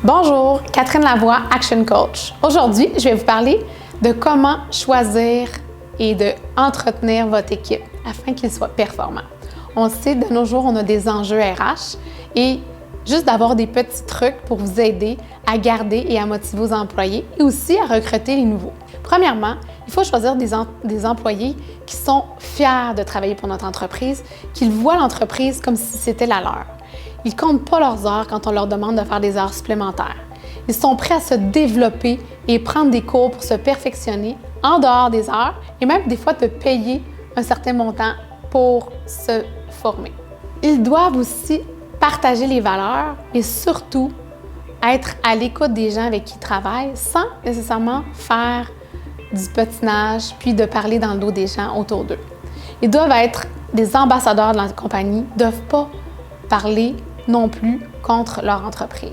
Bonjour, Catherine Lavoie, Action Coach. Aujourd'hui, je vais vous parler de comment choisir et d'entretenir votre équipe afin qu'ils soient performants. On sait, de nos jours, on a des enjeux RH et juste d'avoir des petits trucs pour vous aider à garder et à motiver vos employés et aussi à recruter les nouveaux. Premièrement, il faut choisir des employés qui sont fiers de travailler pour notre entreprise, qu'ils voient l'entreprise comme si c'était la leur. Ils ne comptent pas leurs heures quand on leur demande de faire des heures supplémentaires. Ils sont prêts à se développer et prendre des cours pour se perfectionner en dehors des heures et même des fois de payer un certain montant pour se former. Ils doivent aussi partager les valeurs et surtout être à l'écoute des gens avec qui ils travaillent sans nécessairement faire du patinage puis de parler dans le dos des gens autour d'eux. Ils doivent être des ambassadeurs de la compagnie, ne doivent pas parler non plus contre leur entreprise.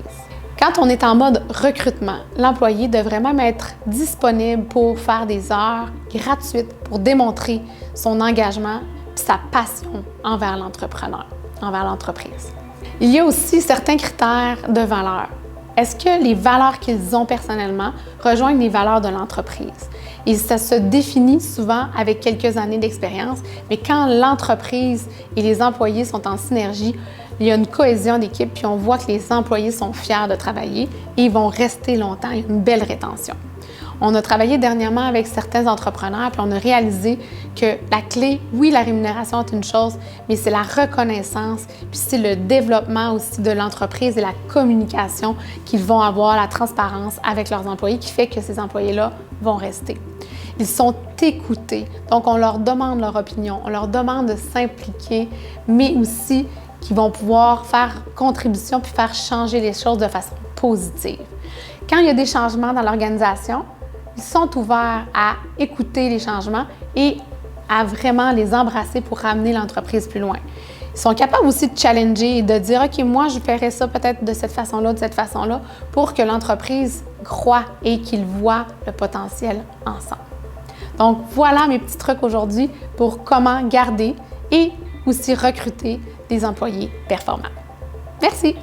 Quand on est en mode recrutement, l'employé devrait même être disponible pour faire des heures gratuites pour démontrer son engagement et sa passion envers l'entrepreneur, envers l'entreprise. Il y a aussi certains critères de valeur. Est-ce que les valeurs qu'ils ont personnellement rejoignent les valeurs de l'entreprise? Et ça se définit souvent avec quelques années d'expérience, mais quand l'entreprise et les employés sont en synergie, il y a une cohésion d'équipe, puis on voit que les employés sont fiers de travailler et ils vont rester longtemps. Il y a une belle rétention. On a travaillé dernièrement avec certains entrepreneurs, puis on a réalisé que la clé, oui, la rémunération est une chose, mais c'est la reconnaissance, puis c'est le développement aussi de l'entreprise et la communication qu'ils vont avoir, la transparence avec leurs employés qui fait que ces employés-là vont rester. Ils sont écoutés, donc on leur demande leur opinion, on leur demande de s'impliquer, mais aussi qu'ils vont pouvoir faire contribution puis faire changer les choses de façon positive. Quand il y a des changements dans l'organisation, ils sont ouverts à écouter les changements et à vraiment les embrasser pour ramener l'entreprise plus loin. Ils sont capables aussi de challenger et de dire « OK, moi, je ferais ça peut-être de cette façon-là, de cette façon-là » pour que l'entreprise croie et qu'ils voient le potentiel ensemble. Donc, voilà mes petits trucs aujourd'hui pour comment garder et aussi recruter des employés performants. Merci!